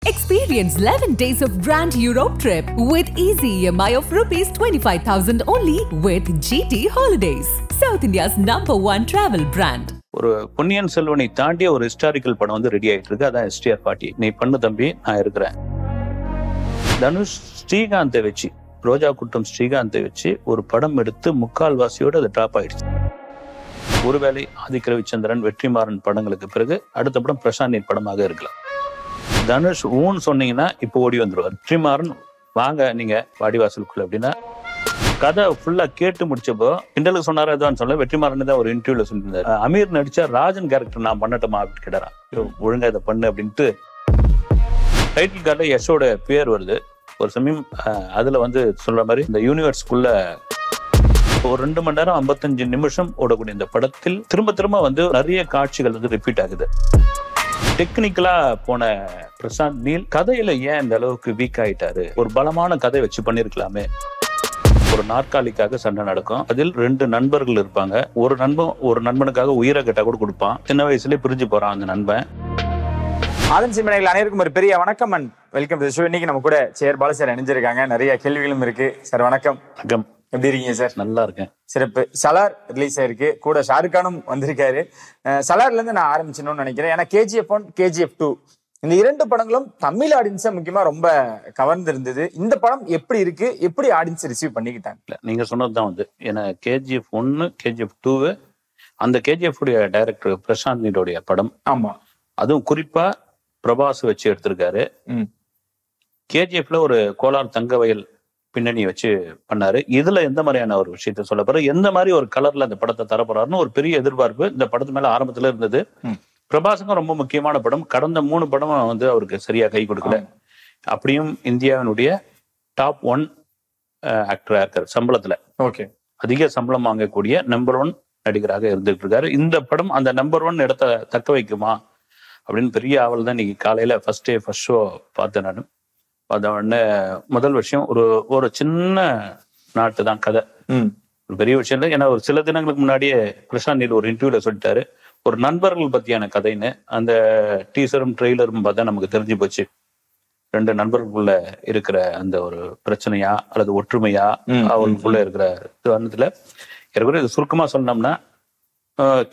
Experience 11 days of Grand Europe trip with easy EMI of rupees 25,000 only with GT Holidays, South India's #1 travel brand. ஒரு பொன்னியின் செல்வனை தாண்டிய ஒரு historical படம் வந்து ready ஆயிட்டு இருக்கு. அதான் STR 40. நீ பண்ணு தம்பி, நான் இருக்கிறேன். தனுஷ் ஸ்ரீகாந்தை வச்சு, ரோஜா குட்டம் ஸ்ரீகாந்தை வச்சு ஒரு படம் எடுத்து முக்கால்வாசியோடு அது டிராப் ஆயிடுச்சு. ஒருவேளை ஆதிக்க ரவிச்சந்திரன், வெற்றிமாறன் படங்களுக்கு பிறகு அடுத்த படம் பிரசாந்த் படமாக இருக்கலாம். தனுஷ் ஊன்னு சொன்னீங்கன்னா இப்போ ஓடி வந்துருவார். வெற்றிமாறன் வாங்க நீங்க வாடிவாசலுக்குள்ள அப்படின்னா கதை ஃபுல்லா கேட்டு முடிச்சப்போ கிண்டலுக்கு சொன்னாரா எதுவான்னு சொல்ல, வெற்றிமாறன் தான் ஒரு இன்டர்வியூல சொல்லியிருந்தாரு, அமீர் நடிச்சா ராஜன் கேரக்டர் நான் பண்ணட்டுமா அப்படின்னு கேட்டாரான். ஒழுங்கா இதை பண்ணு அப்படின்ட்டு டைட்டில் கார்டில் யஷோட பேர் வருது. ஒரு சமயம் அதுல வந்து சொல்ற மாதிரி இந்த யூனிவர்ஸ்குள்ள ஒரு 2 மணி நேரம் 55 நிமிஷம் ஓடக்கூடிய இந்த படத்தில் திரும்ப திரும்ப வந்து நிறைய காட்சிகள் வந்து ரிப்பீட் ஆகுது. டெக்னிக்கலா போன பிரசாந்த் நீல் கதையில ஏன் இந்த அளவுக்கு வீக் ஆயிட்டாரு? ஒரு பலமான கதை வச்சு பண்ணிருக்கலாமே. ஒரு நாற்காலிக்காக சண்டை நடக்கும். அதில் 2 நண்பர்கள் இருப்பாங்க. ஒரு நண்பனுக்காக உயிரை கட்டா கூட கொடுப்பான். சின்ன வயசுலயே பிரிஞ்சு போறான் அந்த நண்பன். ஆதன் சிம்மனைகள் அனைவருக்கும் ஒரு பெரிய வணக்கம் அண்ட் வெல்கம் டு ஷோ. இன்னைக்கு நம்ம கூட சேர் பாலு சார் இணைஞ்சிருக்காங்க. நிறைய கேள்விகளும் இருக்கு. சார் வணக்கம். வணக்கம். எப்படி இருக்கீங்க சார்? நல்லா இருக்கேன். சிறப்பு. சலார் ரிலீஸ் ஆயிருக்கு, கூட ஷாருக் கானும் வந்திருக்காரு. சலார்ல இருந்து நான் ஆரம்பிச்சணும்னு நினைக்கிறேன். ஏன்னா KGF 1, KGF 2 இந்த 2 படங்களும் தமிழ் ஆடியன்ஸை முக்கியமா ரொம்ப கவர்ந்து இருந்தது. இந்த படம் எப்படி இருக்கு, எப்படி ஆடியன்ஸ் ரிசீவ் பண்ணிக்கிட்டாங்க? நீங்க சொன்னதுதான் வந்து, ஏன்னா KGF 1, KGF 2 அந்த KGF உடைய டைரக்டர் பிரசாந்த் நீலோடைய படம். ஆமா, அதுவும் குறிப்பா பிரபாஸ் வச்சு எடுத்திருக்காரு. KGFல ஒரு கோலார் தங்கவயல் பின்னணி வச்சு பண்ணாரு. இதுல எந்த மாதிரியான ஒரு விஷயத்த சொல்ல போற, எந்த மாதிரி ஒரு கலர்ல அந்த படத்தை தரப்போறாருன்னு ஒரு பெரிய எதிர்பார்ப்பு இந்த படத்து மேல ஆரம்பத்துல இருந்தது. பிரபாஸுக்கும் ரொம்ப முக்கியமான படம். கடந்த 3 படம் வந்து அவருக்கு சரியா கை கொடுக்கல. அப்படியும் இந்தியாவினுடைய டாப் 1 ஆக்டரா இருக்காரு. சம்பளத்துல அதிக சம்பளம் வாங்கக்கூடிய நம்பர் 1 நடிகராக இருந்துட்டு இருக்காரு. இந்த படம் அந்த நம்பர் 1 இடத்தை தக்க வைக்குமா அப்படின்னு பெரிய ஆவல் தான். இன்னைக்கு காலையில ஃபர்ஸ்ட் ஷோ பார்த்தேன். நான் பார்த்த உடனே முதல் விஷயம், ஒரு சின்ன நாட்டு தான் கதை, ஒரு பெரிய விஷயம் இல்லை. ஏன்னா ஒரு சில தினங்களுக்கு முன்னாடியே பிரசாந்த் நீல் ஒரு இன்டர்வியூல சொல்லிட்டாரு, ஒரு நண்பர்கள் பத்தியான கதைன்னு. அந்த டீசரும் ட்ரெய்லரும் பார்த்தா நமக்கு தெரிஞ்சு போச்சு. 2 நண்பர்களுக்குள்ள இருக்கிற அந்த ஒரு பிரச்சனையா அல்லது ஒற்றுமையா அவங்களுக்குள்ள இருக்கிற தருணத்துல ஏற்கனவே இது சுருக்கமா சொன்னோம்னா,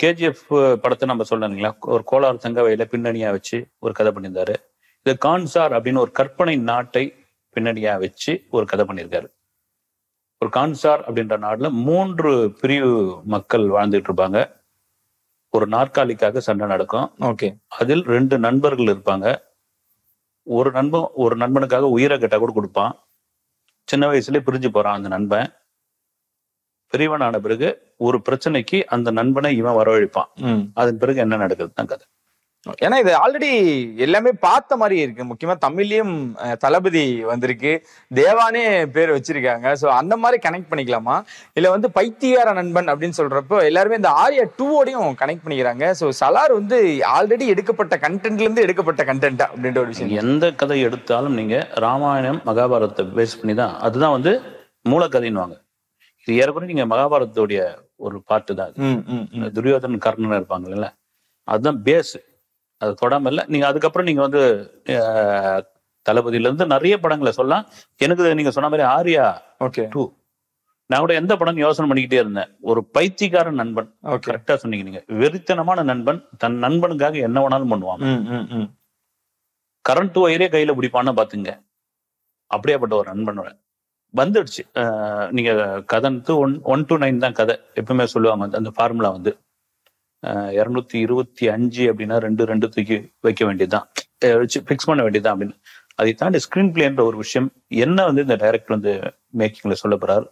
KGF படத்தை நம்ம சொல்லணுங்களா, ஒரு கோலார் தங்கவயல பின்னணியா வச்சு ஒரு கதை பண்ணியிருந்தாரு. இது கான்சார் அப்படின்னு ஒரு கற்பனை நாட்டை பின்னணியா வச்சு ஒரு கதை பண்ணியிருக்காரு. ஒரு கான்சார் அப்படின்ற நாடுல 3 பிரிவு மக்கள் வாழ்ந்துட்டு இருப்பாங்க. ஒரு நாற்காலிக்காக சண்டை நடக்கும். அதில் 2 நண்பர்கள் இருப்பாங்க. ஒரு நண்பனுக்காக உயிரை கட்டா கூட கொடுப்பான். சின்ன வயசுலயே பிரிஞ்சு போறான் அந்த நண்பன். பெரியவன் ஆன பிறகு ஒரு பிரச்சனைக்கு அந்த நண்பனை இவன் வரவழைப்பான். அதன் பிறகு என்ன நடக்குது தான் கதை. ஏன்னா இது ஆல்ரெடி எல்லாமே பார்த்த மாதிரி இருக்கு. முக்கியமா தமிழ்லயும் தளபதி வந்திருக்கு, தேவானே பேர் வச்சிருக்காங்க. சோ அந்த மாதிரி கனெக்ட் பண்ணிக்கலாமா, இல்ல வந்து பைத்தியார நண்பன் அப்படின்னு சொல்றப்போ எல்லாருமே இந்த ஆர்யா 2ஓடையும் கனெக்ட் பண்ணிக்கிறாங்க. சோ சலார் வந்து ஆல்ரெடி எடுக்கப்பட்ட கண்டென்ட்ல இருந்து எடுக்கப்பட்ட கண்டென்ட்டா அப்படின்ற ஒரு விஷயம். எந்த கதை எடுத்தாலும் நீங்க ராமாயணம் மகாபாரதத்தை பேஸ் பண்ணி தான், அதுதான் வந்து மூலக்கதைன்னுவாங்க. இது ஏற்கனவே நீங்க மகாபாரதத்துடைய ஒரு பாட்டு தான். துரியோதன் கர்ணன் இருப்பாங்கல்ல, அதுதான் பேஸ். அது தொடாம இல்லை. நீங்க அதுக்கப்புறம் நீங்க வந்து தளபதியில இருந்து நிறைய படங்களை சொல்லலாம். எனக்கு நீங்க சொன்ன மாதிரி ஆர்யா 2 நான் கூட எந்த படம் யோசனை பண்ணிக்கிட்டே இருந்தேன். ஒரு பைத்தியக்கார நண்பன். கரெக்டா சொன்னீங்க நீங்க. வெறித்தனமான நண்பன், தன் நண்பனுக்காக என்ன வேணாலும் பண்ணுவான். கரண்ட் ஒயரே கையில பிடிப்பான்னு பாத்துங்க. அப்படியேப்பட்ட ஒரு நண்பனோட வந்துடுச்சு. நீங்க கதை 1 to 9 தான் கதை. எப்பவுமே சொல்லுவாங்க அந்த ஃபார்முலா வந்து 225 அப்படின்னா 2 தூக்கி வைக்க வேண்டியதுதான், பிக்ஸ் பண்ண வேண்டியதுதான் அப்படின்னு. அதை தாண்டி ஸ்கிரீன் பிளேன்ற ஒரு விஷயம் என்ன வந்து இந்த டைரக்டர் வந்து மேக்கிங்ல சொல்ல போறாரு.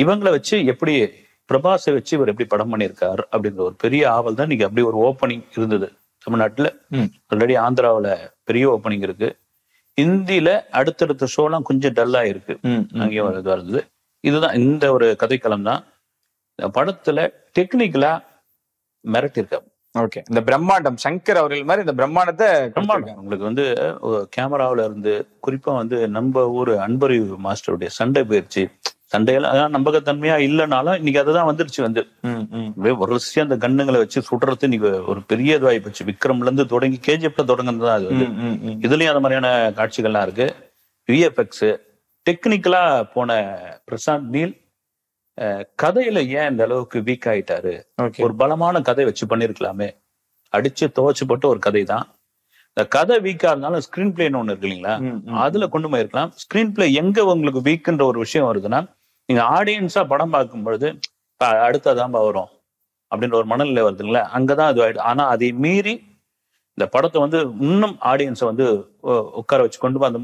இவங்களை வச்சு எப்படி பிரபாஸை வச்சு இவர் எப்படி படம் பண்ணியிருக்காரு அப்படிங்கிற ஒரு பெரிய ஆவல் தான். நீங்க அப்படி ஒரு ஓப்பனிங் இருந்தது தமிழ்நாட்டுல. ஆல்ரெடி ஆந்திராவில பெரிய ஓப்பனிங் இருக்கு. ஹிந்தியில அடுத்தடுத்த ஷோலாம் கொஞ்சம் டல்லா இருக்கு. அங்கேயும் ஒரு இது வருது. இதுதான் இந்த ஒரு கதைக்களம் தான். படத்துல டெக்னிக்கலா மிரட்டிருக்க. இந்த பிரம்மாண்டம் சங்கர் அவர்கள் மாதிரி இந்த பிரம்மாண்டத்தை உங்களுக்கு வந்து கேமராவில இருந்து குறிப்பா வந்து நம்ம ஊர் அன்பறிவு மாஸ்டருடைய சண்டை பயிற்சி சண்டையெல்லாம் அதான் நம்பகத்தன்மையா இல்லைனாலும் இன்னைக்கு அதுதான் வந்துருச்சு. வந்து வரிசையா அந்த கண்ணுங்களை வச்சு சுடுறது இன்னைக்கு ஒரு பெரிய இதுவாகி போச்சு. விக்ரம்ல இருந்து தொடங்கி கேஜிஎஃப்ல தொடங்குனதுதான் அது வந்து. இதுலயும் அந்த மாதிரியான காட்சிகள்லாம் இருக்கு. விஎஃப்எக்ஸ் டெக்னிக்கலா போன பிரசாந்த் நீல் கதையில ஏன் இந்த அளவுக்கு வீக் ஆயிட்டாரு? ஒரு பலமான கதை வச்சு பண்ணிருக்கலாமே. அடிச்சு துவச்சு போட்டு ஒரு கதை தான். இந்த கதை வீக்கா இருந்தாலும் ஸ்கிரீன் பிளேன்னு ஒண்ணு இருக்கு இல்லைங்களா, அதுல கொண்டு போயிருக்கலாம். ஸ்கிரீன் பிளே எங்க உங்களுக்கு வீக்குன்ற ஒரு விஷயம் வருதுன்னா, நீங்க ஆடியன்ஸா படம் பார்க்கும் பொழுது அடுத்ததான் வரும் அப்படின்ற ஒரு மனநிலை வருதுங்களா, அங்கதான் அது ஆயிடும். ஆனா அதை மீறி இந்த படத்தை வந்து இன்னும் ஆடியன்ஸை வந்து உட்கார வச்சு கொண்டு அந்த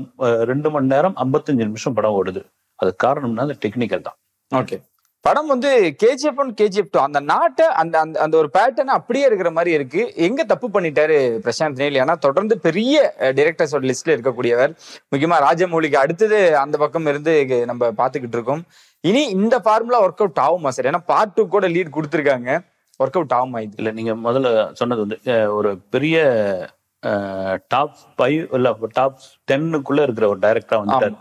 2 மணி நேரம் 55 நிமிஷம் படம் ஓடுது. அது காரணம்னா அந்த டெக்னிக்கல் தான். ஓகே, படம் வந்து KGF 1 KGF 2 அந்த நாட்டை அந்த அந்த ஒரு பேட்டர்ன் அப்படியே இருக்கிற மாதிரி இருக்கு. எங்க தப்பு பண்ணிட்டாரு பிரசாந்த் நீல்? ஏன்னா தொடர்ந்து பெரிய டைரக்டர்ஸோட லிஸ்ட்ல இருக்கக்கூடியவர். முக்கியமா ராஜமௌலிக்கு அடுத்தது அந்த பக்கம் இருந்து நம்ம பாத்துக்கிட்டு இருக்கோம். இனி இந்த ஃபார்முலா ஒர்க் அவுட் ஆகுமா சார்? ஏன்னா பார்ட் 2 கூட லீட் கொடுத்துருக்காங்க. ஒர்க் அவுட் ஆகுமா இது? இல்ல, நீங்க முதல்ல சொன்னது வந்து ஒரு பெரிய டாப் 5 இல்ல டாப் 10க்குள்ள இருக்கிற ஒரு டைரக்டரா வந்துட்டாரு.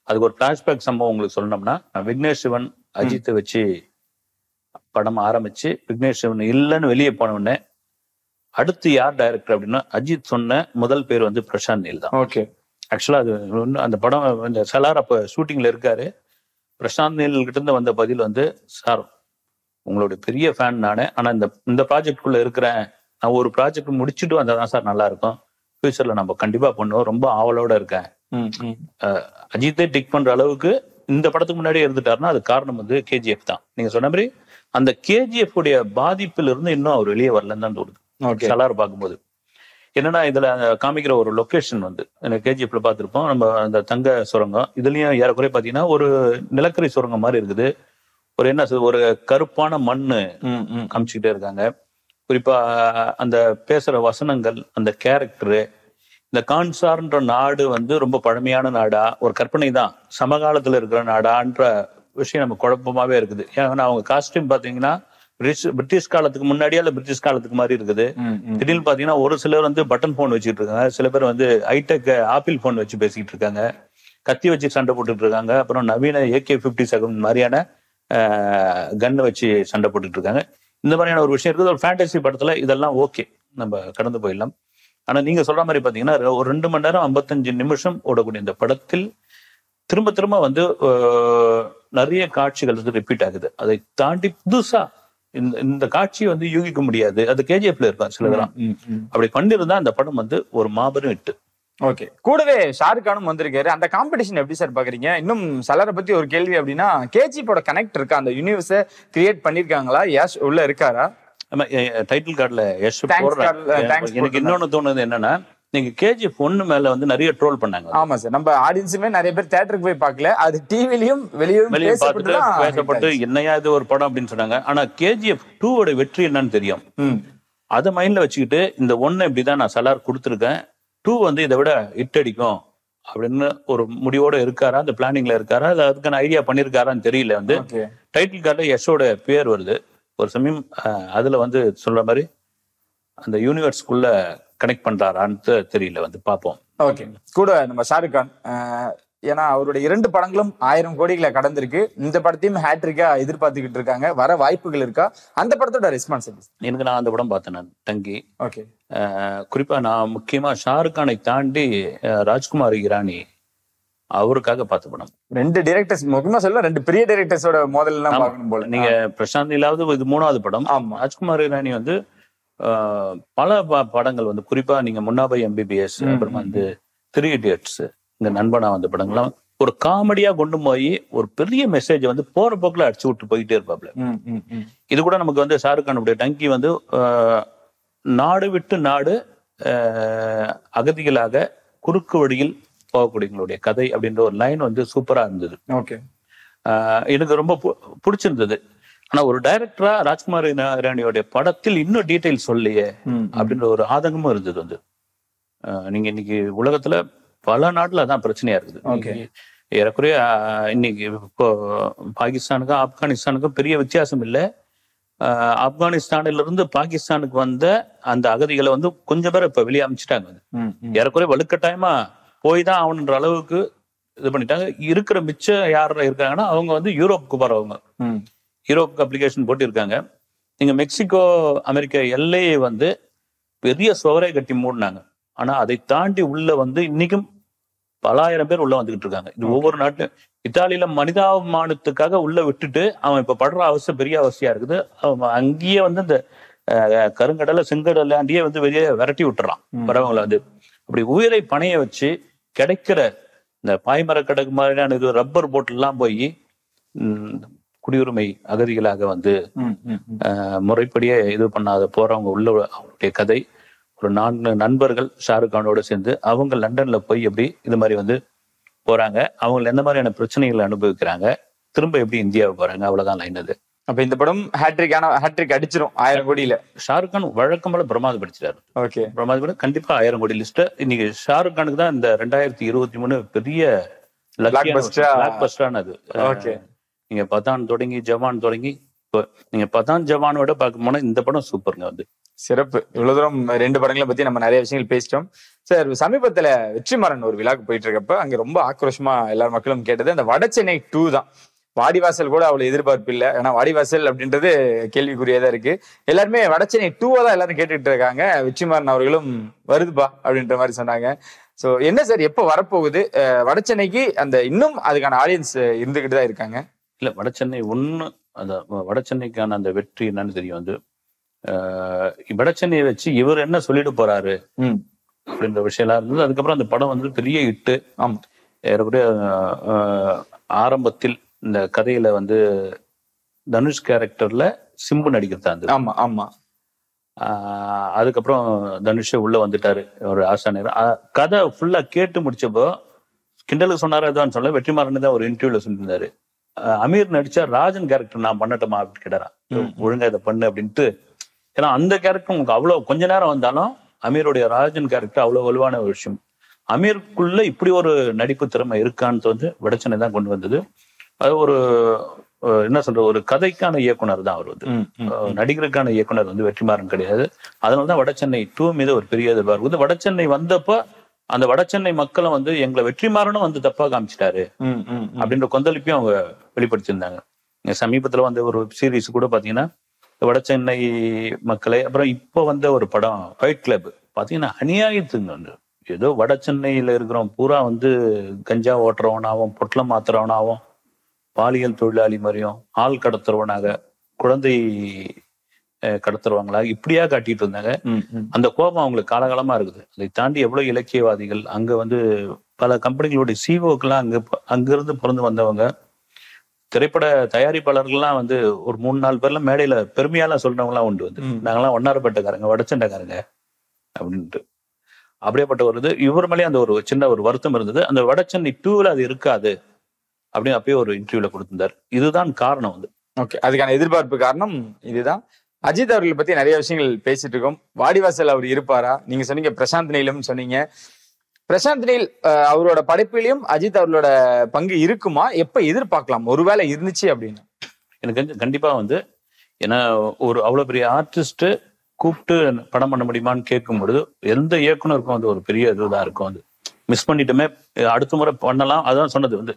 அதுக்கு ஒரு பிளாஷ்பேக் சம்பவம் உங்களுக்கு சொல்லணும்னா, விக்னேஷ் சிவன் அஜித்தை வச்சு படம் ஆரம்பிச்சு விக்னேஷ் சிவன் இல்லைன்னு வெளியே போன உடனே அடுத்து யார் டைரக்டர் அப்படின்னா அஜித் சொன்ன முதல் பேர் வந்து பிரசாந்த் நீல் தான். ஓகே, ஆக்சுவலா அது அந்த படம் இந்த சலார் அப்ப ஷூட்டிங்ல இருக்காரு. பிரசாந்த் நீல் கிட்ட இருந்து வந்த பதில் வந்து, சார் உங்களுடைய பெரிய ஃபேன் நானே, ஆனா இந்த ப்ராஜெக்டுக்குள்ள இருக்கிறேன், நான் ஒரு ப்ராஜெக்ட் முடிச்சுட்டு வந்தாதான் சார் நல்லா இருக்கும், ஃபியூச்சர்ல நம்ம கண்டிப்பா பண்ணுவோம், ரொம்ப ஆவலோட இருக்கேன். அஜித்தை டிக் பண்ற அளவுக்கு இந்த படத்துக்கு முன்னாடியே இருந்துட்டாருன்னா அது காரணம் வந்து KGF தான். நீங்க சொன்ன மாதிரி அந்த KGF உடைய பாதிப்பில் இருந்து இன்னும் அவர் வெளியே வரலன்னு தான் தோணுது சலார் பார்க்கும்போது. என்னன்னா இதுல காமிக்கிற ஒரு லொகேஷன் வந்து KGFல பார்த்திருப்போம் நம்ம, அந்த தங்க சுரங்கம். இதுலயும் ஏறக்குறைய பாத்தீங்கன்னா ஒரு நிலக்கரி சுரங்கம் மாதிரி இருக்குது. ஒரு என்ன ஒரு கருப்பான மண்ணு காமிச்சுக்கிட்டே இருக்காங்க. குறிப்பா அந்த பேசுற வசனங்கள், அந்த கேரக்டரு, இந்த கான்சார்ன்ற நாடு வந்து ரொம்ப பழமையான நாடா, ஒரு கற்பனை தான், சமகாலத்துல இருக்கிற நாடான்ற விஷயம் நம்ம குழப்பமாவே இருக்குது. ஏன்னா அவங்க காஸ்டியூம் பாத்தீங்கன்னா பிரிட்டிஷ் காலத்துக்கு முன்னாடியே இல்ல பிரிட்டிஷ் காலத்துக்கு மாதிரி இருக்குது. திடீர்னு பாத்தீங்கன்னா ஒரு சிலர் வந்து பட்டன் போன் வச்சுட்டு இருக்காங்க, சில பேர் வந்து ஹைடெக் ஆப்பிள் போன் வச்சு பேசிக்கிட்டு இருக்காங்க, கத்தி வச்சு சண்டை போட்டுட்டு இருக்காங்க, அப்புறம் நவீன AK-47 மாதிரியான கன்னை வச்சு சண்டை போட்டுட்டு இருக்காங்க. இந்த மாதிரியான ஒரு விஷயம் இருக்குது. ஒரு ஃபேண்டசி படத்துல இதெல்லாம் ஓகே, நம்ம கடந்து போயிடலாம். ஆனா நீங்க சொல்ற மாதிரி பாத்தீங்கன்னா ஒரு 2 மணி நேரம் 55 நிமிஷம் ஓடக்கூடிய இந்த படத்தில் திரும்ப திரும்ப வந்து நிறைய காட்சிகள் வந்து ரிப்பீட் ஆகுது. அதை தாண்டி புதுசா இந்த காட்சியை வந்து யூகிக்க முடியாது. அது KGFல இருக்கும் சிலதெல்லாம். அப்படி பண்ணிருந்தா அந்த படம் வந்து ஒரு மாபெரும் ஹிட். ஓகே, கூடவே ஷாருக் கானும் வந்திருக்காரு. அந்த காம்படிஷன் எப்படி சார் பாக்குறீங்க? இன்னும் சலரை பத்தி ஒரு கேள்வி அப்படின்னா, KGF கனெக்ட் இருக்கா? அந்த யூனிவர்ஸை கிரியேட் பண்ணிருக்காங்களா? யஷ் உள்ள இருக்காரா? டைட்டில் கார்டுல யஷ் போடுறாங்க. எனக்கு இன்னொன்னு தோணுது என்னன்னா, நீங்க KGF 1 மேல வந்து நிறைய ட்ரோல் பண்ணாங்க. ஆமா சார், நம்ம ஆடியன்ஸுமே நிறைய பேர் தியேட்டருக்கு போய் பார்க்கல, அது டிவிலையும் வெளியும் பேசப்பட்டு என்னையா இது ஒரு படம் அப்படின்னு சொன்னாங்க. ஆனா KGF 2 வெற்றி என்னன்னு தெரியும். அதை மைண்ட்ல வச்சுக்கிட்டு இந்த 1 இப்படிதான் நான் சலார் கொடுத்துருக்கேன், 2 வந்து இதை விட ஹிட் அடிக்கும் அப்படின்னு ஒரு முடிவோட இருக்காரா, அந்த பிளானிங்ல இருக்காரா, இல்ல அதுக்கான ஐடியா பண்ணிருக்காரான்னு தெரியல. வந்து டைட்டில் கார்டுல யஷோட பேர் வருது. ஒரு சமயம் அதுல வந்து சொல்ற மாதிரி அந்த யூனிவர்ஸ்குள்ள கனெக்ட் பண்றாரான்னு தெரியல, வந்து பார்ப்போம். ஓகே, கூட நம்ம ஷாருக் கான், ஏன்னா அவருடைய 2 படங்களும் 1000 கோடிகளை கடந்திருக்கு. இந்த படத்தையும் ஹேட்ரிக்கா எதிர்பார்த்துக்கிட்டு இருக்காங்க. வர வாய்ப்புகள் இருக்கா? அந்த படத்தோட ரெஸ்பான்ஸ் எனக்கு, நான் அந்த படம் பார்த்தேன், நான் டங்கி. ஓகே, குறிப்பா நான் முக்கியமா ஷாருக் கானை தாண்டி ராஜ்குமார் இரானி அவருக்காக பார்த்த படம். 2 டைரக்டர்ஸ் முக்கியமா சொல்ல, 2 பெரிய டைரக்டர்ஸோட மோதல் எல்லாம் பார்க்கணும் போல. நீங்க பிரசாந்த் இல்லாவது இது 3வது படம். ராஜ்குமார் இரானி வந்து பல படங்கள் வந்து, குறிப்பா நீங்க முன்னாபை MBBS, அப்புறமா வந்து 3 Idiots, இந்த நண்பனா வந்த படங்கள்லாம் ஒரு காமெடியா கொண்டு போய் ஒரு பெரிய மெசேஜ் வந்து போற போக்குல அடிச்சு விட்டு போயிட்டே இருப்பாப்ல. இது கூட நமக்கு வந்து ஷாருக் கானுடைய டங்கி வந்து நாடு விட்டு நாடு அகதிகளாக குறுக்கு வழியில் போகக்கூடியவங்களுடைய கதை அப்படின்ற ஒரு லைன் வந்து சூப்பரா இருந்தது. எனக்கு ரொம்ப பிடிச்சிருந்தது. ஆனா ஒரு டைரக்டரா ராஜ்குமார் இரானியோட படத்தில் இன்னும் டீடைல் சொல்லியே அப்படின்ற ஒரு ஆதங்கமும் இருந்தது. வந்து நீங்க இன்னைக்கு உலகத்துல பல நாட்டுல அதான் பிரச்சனையா இருக்குது. ஏறக்குறைய இன்னைக்கு இப்போ பாகிஸ்தானுக்கும் ஆப்கானிஸ்தானுக்கும் பெரிய வித்தியாசம் இல்லை. ஆப்கானிஸ்தானில இருந்து பாகிஸ்தானுக்கு வந்த அந்த அகதிகளை வந்து கொஞ்சம் பேர் இப்ப வெளியே அமைச்சிட்டாங்க. ஏறக்குறைய வலுக்கட்டாயமா போய் தான் ஆகணுன்ற அளவுக்கு இது பண்ணிட்டாங்க. இருக்கிற மிச்சம் யார் இருக்காங்கன்னா அவங்க வந்து யூரோப்புக்கு போறவங்க, யூரோப்புக்கு அப்ளிகேஷன் போட்டு இருக்காங்க. நீங்க மெக்சிகோ அமெரிக்கா எல்லையை வந்து பெரிய சுவரை கட்டி மூடினாங்க. ஆனா அதை தாண்டி உள்ள வந்து இன்னைக்கும் பலாயிரம் பேர் உள்ள வந்துகிட்டு இருக்காங்க. இது ஒவ்வொரு நாட்டிலும். இத்தாலியில மனிதாபிமானத்துக்காக உள்ள விட்டுட்டு அவன் இப்ப படுற அவசியம் பெரிய அவசியம் இருக்குது. அவன் அங்கேயே வந்து இந்த கருங்கடலை செங்கடலாண்டியே வந்து வெளியே விரட்டி விட்டுறான் வரவங்களை வந்து. அப்படி உயிரை பணைய வச்சு கிடைக்கிற இந்த பாய்மர கடகு மாதிரியான இது ரப்பர் போட்லாம் போய் குடியுரிமை அகதிகளாக வந்து முறைப்படியே இது பண்ணாத போறவங்க உள்ள அவருடைய கதை. ஒரு 4 நண்பர்கள் ஷாருக் கானோட சேர்ந்து அவங்க லண்டன்ல போய் எப்படி இது மாதிரி வந்து போறாங்க, அவங்க எந்த மாதிரியான பிரச்சனைகளை அனுபவிக்கிறாங்க, திரும்ப எப்படி இந்தியாவுக்கு போறாங்க, அவ்வளவுதான் லைன். அது அப்ப இந்த படம் ஹேட்ரிக் அடிச்சிடும் 1000 கோடியில. ஷாருக் கான் வழக்கம் போல பிரமாதப்படுத்திட்டாரு. ஓகே, பிரமாதப்பட கண்டிப்பா 1000 கோடி லிஸ்ட். இன்னைக்கு ஷாருக் கானுக்கு தான் இந்த 2023 பெரிய பிளாக்பஸ்டரானது. ஓகே, நீங்க பதான் தொடங்கி ஜவான் தொடங்கி இப்போ நீங்க பதான் ஜவானோட பார்க்க போனா இந்த படம் சூப்பருங்க. வந்து சிறப்பு. இவ்வளவு தூரம் 2 படங்களை பத்தி நம்ம நிறைய விஷயங்கள் பேசிட்டோம் சார். சமீபத்துல வெற்றிமாறன் ஒரு விழாக்கு போயிட்டு இருக்கப்ப அங்க ரொம்ப ஆக்ரோஷமா எல்லாரும் மக்களும் கேட்டது அந்த வடசென்னை 2 தான். வாடிவாசல் கூட அவ்வளவு எதிர்பார்ப்பு இல்லை. ஏன்னா வாடிவாசல் அப்படின்றது கேள்விக்குரியதா இருக்கு. எல்லாருமே வடசென்னை 2 தான் எல்லாரும் கேட்டுட்டு இருக்காங்க. வெற்றிமாறன் அவர்களும் வருதுப்பா அப்படின்ற மாதிரி சொன்னாங்க. சோ என்ன சார், எப்போ வரப்போகுது? வடசென்னைக்கு அந்த இன்னும் அதுக்கான ஆடியன்ஸ் இருந்துகிட்டு தான் இருக்காங்க. இல்ல வடசென்னை அந்த வடசென்னைக்கான அந்த வெற்றி என்னன்னு தெரியும். வந்து வடசென்னையை வச்சு இவர் என்ன சொல்லிட்டு போறாரு அப்படின்ற விஷயம் எல்லாம் இருந்தது. அதுக்கப்புறம் அந்த படம் வந்து பெரிய ஹிட்டு. ஏறக்குறைய ஆரம்பத்தில் இந்த கதையில வந்து தனுஷ் கேரக்டர்ல சிம்பு நடிக்கிறதா இருந்தது. ஆமா ஆமா. அதுக்கப்புறம் தனுஷே உள்ள வந்துட்டாரு ஒரு ஆசானியர். கதை ஃபுல்லா கேட்டு முடிச்சப்போ கிண்டலுக்கு சொன்னாரு அதுதான் சொல்ல. வெற்றிமாறன் தான் ஒரு இன்டர்வியூல சொல்லியிருந்தாரு, அமீர் நடிச்சா ராஜன் கேரக்டர் நான் பண்ணட்டுமா அப்படின்னு கேட்டாரா. ஒழுங்கா இதை பண்ணு அப்படின்ட்டு. ஏன்னா அந்த கேரக்டர் உங்களுக்கு அவ்வளவு கொஞ்ச நேரம் வந்தாலும் அமீருடைய ராஜன் கேரக்டர் அவ்வளவு வலுவான ஒரு விஷயம். அமீருக்குள்ள இப்படி ஒரு நடிப்பு திறமை இருக்கான்னு வந்து வடசென்னை தான் கொண்டு வந்தது. அது ஒரு என்ன சொல்ற ஒரு கதைக்கான இயக்குனர் தான் அவர். வந்து நடிகருக்கான இயக்குனர் வந்து வெற்றிமாறன் கிடையாது. அதனாலதான் வடசென்னை 2 மீது ஒரு பெரிய எதிர்பார்ப்பு. வடசென்னை வந்தப்ப அந்த வடசென்னை மக்களும் வந்து எங்களை வெற்றிமாறனும் வந்து தப்பா காமிச்சிட்டாரு அப்படின்ற கொந்தளிப்பையும் அவங்க வெளிப்படுத்தியிருந்தாங்க. சமீபத்துல வந்து ஒரு சீரீஸ் கூட பாத்தீங்கன்னா வடசென்னை மக்களை, அப்புறம் இப்போ வந்த ஒரு படம் ஃபைட் கிளப் பாத்தீங்கன்னா அநியாயத்துங்க. வந்து ஏதோ வடசென்னையில இருக்கிறவன் பூரா வந்து கஞ்சா ஓட்டுறவனாகவும் பொட்டலம் மாத்துறவனாகவும் பாலியல் தொழிலாளி மாதிரியும் ஆள் கடத்துறவனாக குழந்தை கடத்துறவங்களாக இப்படியா காட்டிட்டு இருந்தாங்க. அந்த கோபம் அவங்களுக்கு காலகாலமா இருக்குது. அதை தாண்டி எவ்வளவு இலக்கியவாதிகள் அங்க வந்து பல கம்பெனிகளுடைய சிஓக்கெல்லாம் அங்கிருந்து பிறந்து வந்தவங்க, திரைப்பட தயாரிப்பாளர்கள்லாம் வந்து ஒரு 3-4 பேர்ல மேடையில பெருமையாலாம் சொல்றவங்க எல்லாம் உண்டு. வந்து நாங்கெல்லாம் ஒன்னாரப்பட்டக்காரங்க வடச்சண்டைக்காரங்க அப்படின்ட்டு. அப்படியேப்பட்ட ஒரு இது இவர் மேலேயே அந்த ஒரு சின்ன ஒரு வருத்தம் இருந்தது. அந்த வடசென்னை 2ல அது இருக்காது அப்படின்னு அப்பயே ஒரு இன்டர்வியூல கொடுத்திருந்தார். இதுதான் காரணம். வந்து ஓகே, அதுக்கான எதிர்பார்ப்பு காரணம் இதுதான். அஜித் அவர்களை பத்தி நிறைய விஷயங்கள் பேசிட்டு இருக்கோம். வாடிவாசல் அவர் இருப்பாரா? நீங்க சொன்னீங்க பிரசாந்த் நீலும் சொன்னீங்க. பிரசாந்த் நீல் அவரோட படைப்பிலையும் அஜித் அவர்களோட பங்கு இருக்குமா? எப்ப எதிர்பார்க்கலாம் ஒருவேளை இருந்துச்சு அப்படின்னு? எனக்கு கண்டிப்பா வந்து ஏன்னா ஒரு அவ்வளவு பெரிய ஆர்டிஸ்ட் கூப்பிட்டு படம் பண்ண முடியுமான்னு கேட்கும் பொழுது எந்த இயக்குனருக்கும் வந்து ஒரு பெரிய இதுதான் இருக்கும். வந்து மிஸ் பண்ணிட்டுமே அடுத்த முறை பண்ணலாம். அதான் சொன்னது வந்து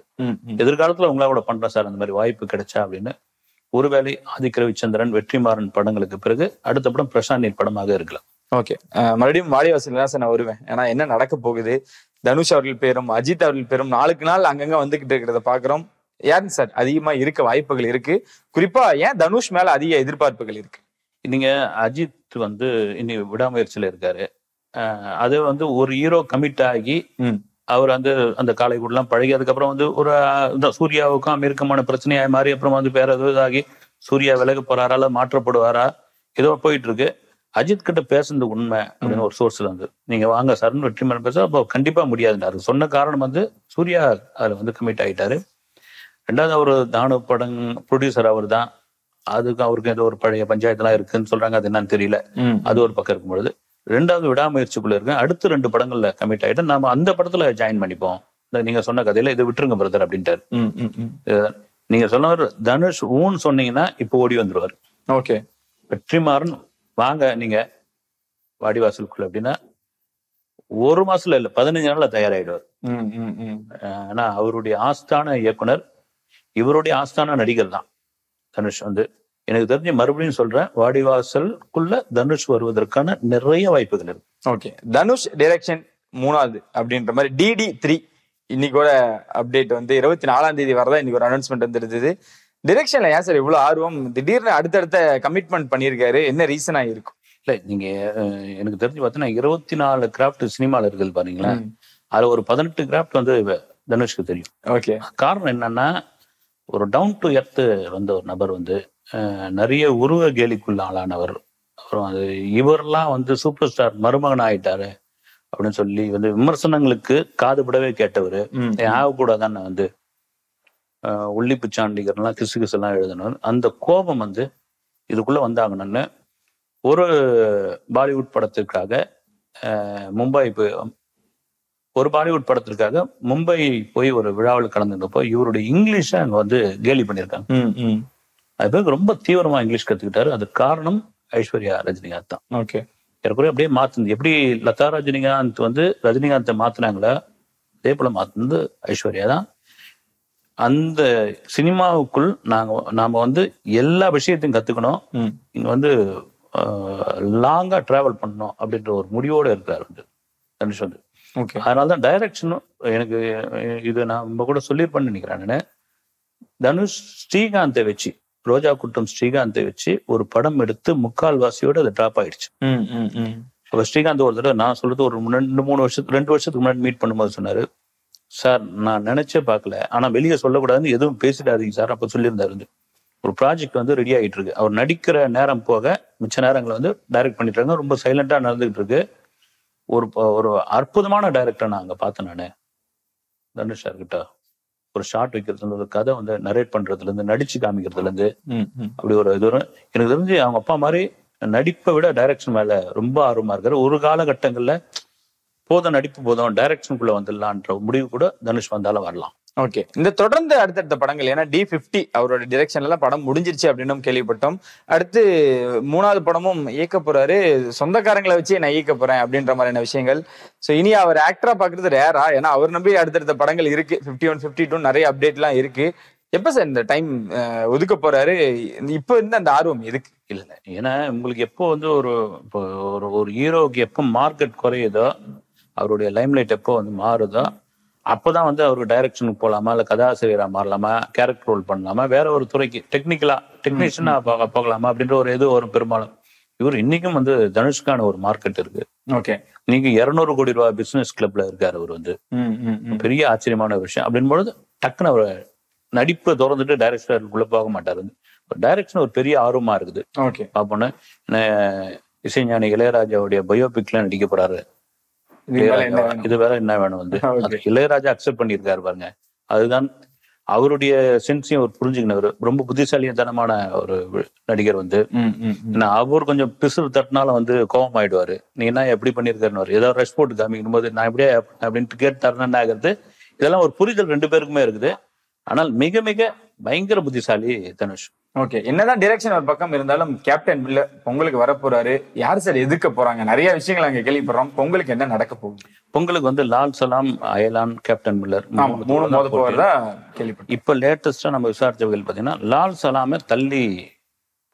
எதிர்காலத்துல உங்களோட பண்றேன் சார் அந்த மாதிரி வாய்ப்பு கிடைச்சா அப்படின்னு. ஒருவேளை ஆதிக்க ரவிச்சந்திரன் வெற்றிமாறன் படங்களுக்கு பிறகு அடுத்த படம் பிரசாந்த் நீல் படமாக இருக்கலாம். ஓகே, மறுபடியும் வாடிவாசல் தான் சார் நான் வருவேன். ஏன்னா என்ன நடக்க போகுது, தனுஷ் அவர்கள் பேரும் அஜித் அவர்கள் பேரும் நாளுக்கு நாள் அங்கங்க வந்துகிட்டு இருக்கிறத பாக்குறோம். யாருங்க சார் அதிகமா இருக்க வாய்ப்புகள் இருக்கு? குறிப்பா ஏன் தனுஷ் மேல அதிக எதிர்பார்ப்புகள் இருக்கு? நீங்க அஜித் வந்து இனி விடாமுயற்சியில இருக்காரு. அது வந்து ஒரு ஹீரோ கமிட் ஆகி அவர் வந்து அந்த காலைக்குள்ளலாம் பழகி அதுக்கப்புறம் வந்து ஒரு சூர்யாவுக்கும் அமெரிக்கமான பிரச்சனையா மாறி அப்புறம் வந்து வேற ஏதாவது ஆகி சூர்யா விலக போறாரா இல்ல மாற்றப்படுவாரா ஏதோ போயிட்டு இருக்கு. அஜித் கிட்ட பேசுறது உண்மை அப்படின்னு ஒரு சோர்ஸ்ல வந்து நீங்க வாங்க சார்னு வெற்றிமாறன் பேச அப்போ கண்டிப்பா முடியாதுன்றாரு. சொன்ன காரணம் வந்து சூர்யா அதுல வந்து கமிட் ஆகிட்டாரு. ரெண்டாவது அவரு தானு படம் ப்ரொடியூசர் அவர் தான். அதுக்கு அவருக்கு ஏதோ ஒரு பழைய பஞ்சாயத்துலாம் இருக்குன்னு சொல்றாங்க. அது என்னன்னு தெரியல. அது ஒரு பக்கம் இருக்கும் பொழுது ரெண்டாவது விடாமுயற்சிக்குள்ள இருக்கேன். அடுத்து 2 படங்கள்ல கமிட் ஆயிட்டு நாம அந்த படத்துல ஜாயின் பண்ணிப்போம். நீங்க சொன்ன கதையில இதை விட்டுருங்க பிரதர் அப்படின்ட்டாரு. நீங்க சொன்னவர் தனுஷ் ஊன்னு சொன்னீங்கன்னா இப்போ ஓடி வந்துருவாரு. ஓகே, வெற்றிமாறன் வாங்க நீங்க வாடிவாசலுக்குள்ள அப்படின்னா 1 மாசத்துல இல்ல 15 நாள்ல தயாராயிடுவார். ஆனா அவருடைய ஆஸ்தான இயக்குனர் இவருடைய ஆஸ்தான நடிகர் தான் தனுஷ் வந்து. எனக்கு தெரிஞ்சு மறுபடியும் சொல்றேன், வாடிவாசலுக்குள்ள தனுஷ் வருவதற்கான நிறைய வாய்ப்புகள் இருக்கு. ஓகே, தனுஷ் டைரக்ஷன் 3வது அப்படின்ற மாதிரி DD3 இன்னைக்கோட அப்டேட் வந்து 24ஆம் தேதி வரதா இன்னைக்கு ஒரு அனௌன்ஸ்மெண்ட் வந்துருந்தது. டைரக்ஷன்ல ஏன் சார் இவ்வளவு ஆர்வம்? திடீர்னு அடுத்தடுத்த கமிட்மெண்ட் பண்ணியிருக்காரு, என்ன ரீசனா இருக்கும்? இல்ல நீங்க எனக்கு தெரிஞ்சு பார்த்தீங்கன்னா 24 கிராஃப்ட் சினிமால இருக்குது பாருங்களா, அதுல ஒரு 18 கிராஃப்ட் வந்து தனுஷ்க்கு தெரியும். ஓகே, காரணம் என்னன்னா, ஒரு டவுன் டு எர்த் வந்த ஒரு நபர் வந்து நிறைய உருவ கேலிக்குள்ள ஆளானவர். அப்புறம் அது இவரெல்லாம் வந்து சூப்பர் ஸ்டார் மருமகன் ஆயிட்டாரு அப்படின்னு சொல்லி வந்து விமர்சனங்களுக்கு காதுபடவே கேட்டவர். ஆகக்கூட தானே வந்து உள்ளிப்பு சாண்டிகர்லாம் கிசு கிசுலாம் எழுதணும். அந்த கோபம் வந்து இதுக்குள்ள வந்தாங்கன்னு ஒரு பாலிவுட் படத்திற்காக மும்பை போய் ஒரு பாலிவுட் படத்திற்காக மும்பை போய் ஒரு விழாவில் கலந்துருந்தப்போ இவருடைய இங்கிலீஷை அங்க வந்து கேலி பண்ணியிருக்காங்க. அது பேருக்கு ரொம்ப தீவிரமா இங்கிலீஷ் கத்துக்கிட்டாரு. அது காரணம் ஐஸ்வர்யா ரஜினிகாந்த் தான். ஓகே, ஏற்கனவே அப்படியே மாத்துனது எப்படி லதா ரஜினிகாந்த் வந்து ரஜினிகாந்தை மாத்தினாங்களா, அதே போல மாத்துனது ஐஸ்வர்யா தான். அந்த சினிமாவுக்குள் நாம வந்து எல்லா விஷயத்தையும் கத்துக்கணும், இங்க வந்து லாங்கா டிராவல் பண்ணணும் அப்படின்ற ஒரு முடிவோட இருக்கிறார் வந்து தனுஷ் வந்து. அதனாலதான் டைரக்ஷனும் எனக்கு இது நான் கூட சொல்லியிருப்பேன்னு நினைக்கிறேன். தனுஷ் ஸ்ரீகாந்தை வச்சு, ரோஜா குற்றம் ஸ்ரீகாந்தை வச்சு ஒரு படம் எடுத்து 3/4 வாசியோட அது டிராப் ஆயிடுச்சு. அப்ப ஸ்ரீகாந்த் ஒரு தடவை நான் சொல்றது ஒரு 2 வருஷத்துக்கு முன்னாடி மீட் பண்ணும்போது சொன்னாரு, சார் நான் நினைச்சே பார்க்கல, ஆனா வெளியே சொல்லக்கூடாதுன்னு எதுவும் பேசிடாதீங்க சார் அப்ப சொல்லியிருந்தாரு. ஒரு ப்ராஜெக்ட் வந்து ரெடி ஆகிட்டு இருக்கு, அவர் நடிக்கிற நேரம் போக மிச்ச நேரங்களை வந்து டைரக்ட் பண்ணிட்டு இருக்காங்க, ரொம்ப சைலண்டா நடந்துகிட்டு இருக்கு. ஒரு அற்புதமான டைரக்டர் நான் அங்க பார்த்தேன். நானு தனுஷ் சார் கிட்ட ஒரு ஷார்ட் வைக்கிறதுல இருந்து, ஒரு கதை வந்து நரேட் பண்றதுல இருந்து, நடிச்சு காமிக்கிறதுல இருந்து, அப்படி ஒரு இது எனக்கு தெரிஞ்சு அவங்க அப்பா மாதிரி நடிப்பை விட டைரக்ஷன் மேல ரொம்ப ஆர்வமா இருக்காரு. ஒரு காலகட்டங்கள்ல போதும் நடிப்பு போதும் டைரக்ஷனுக்குள்ள வந்துடலான்ற முடிவு கூட தனுஷ் வந்தாலும் வரலாம். ஓகே, இந்த தொடர்ந்து அடுத்தடுத்த படங்கள், ஏன்னா D50 அவரோட டிரெக்ஷன்ல படம் முடிஞ்சிருச்சு அப்படின்னு கேள்விப்பட்டோம். அடுத்து 3வது படமும் இயக்க போறாரு, சொந்தக்காரங்களை வச்சு நான் இயக்க போறேன் அப்படின்ற மாதிரியான விஷயங்கள். ஸோ இனி அவர் ஆக்டரா பாக்குறது ரேரா, ஏன்னா அவர் நம்பி அடுத்தடுத்த படங்கள் இருக்கு, 51, 52 நிறைய அப்டேட் எல்லாம் இருக்கு. எப்ப சார் இந்த டைம் ஒதுக்க போறாரு? இப்போ இருந்து அந்த ஆர்வம் எதுக்கு? இல்ல ஏன்னா உங்களுக்கு எப்போ வந்து ஒரு ஹீரோவுக்கு எப்போ மார்க்கெட் குறையுதோ, அவருடைய லைம்லைட் எப்போ வந்து மாறுதோ, அப்போதான் வந்து அவருக்கு டைரக்ஷனுக்கு போகலாமா, இல்லை கதாசிரியரா மாறலாமா, கேரக்டர் ரோல் பண்ணலாமா, வேற ஒரு துறைக்கு டெக்னீஷியனா போகலாமா அப்படின்ற ஒரு இது ஒரு பெரும்பாலும். இவர் இன்னைக்கும் வந்து தனுஷ்கான ஒரு மார்க்கெட் இருக்கு. ஓகே, நீங்க 200 கோடி ரூபாய் பிசினஸ் கிளப்ல இருக்காரு அவர் வந்து. பெரிய ஆச்சரியமான விஷயம். அப்படின்பொழுது டக்குன்னு அவர் நடிப்பை திறந்துட்டு டைரக்டருக்குள்ள போக மாட்டாரு. டைரக்ஷன் ஒரு பெரிய ஆர்வமா இருக்குது. ஓகே, பாப்போன்னு இசைஞானி இளையராஜாவுடைய பயோபிக்ல நடிக்க போறாரு. இது வேற என்ன வேணும் வந்து இளையராஜா அக்செப்ட் பண்ணியிருக்காரு பாருங்க. அதுதான் அவருடைய சென்ஸையும் அவர் புரிஞ்சுக்கினவர். ரொம்ப புத்திசாலித்தனமான ஒரு நடிகர் வந்து. அவர் கொஞ்சம் பிசுறு தட்டினாலும் வந்து கோபம் ஆயிடுவாரு. நீ என்ன எப்படி பண்ணிருக்காருன்னு ஏதாவது ரெஸ்ட் போட்டு காமிக்கும் போது நான் எப்படியா அப்படின்ட்டு கேட்டு தரணும் ஆகிறது. இதெல்லாம் ஒரு புரிதல் 2 பேருக்குமே இருக்குது. ஆனால் மிக மிக பயங்கர புத்திசாலி தனுஷ். ஓகே, என்னதான் டிரெக்ஷன் ஒரு பக்கம் இருந்தாலும் கேப்டன் மில்லர் பொங்கலுக்கு வரப்போறாரு. யார் சார் எதிர்க்க போறாங்க? நிறைய விஷயங்கள் அங்க கேள்விப்படுறோம். பொங்கலுக்கு என்ன நடக்க போகுது? பொங்கலுக்கு வந்து லால் சலாம், அயலான், கேப்டன் மில்லர் 3 மோத போறதா கேள்விப்பட்டோம். இப்ப லேட்டஸ்டா நம்ம விசாரிச்ச வகையில் பாத்தீங்கன்னா லால் சலாமை தள்ளி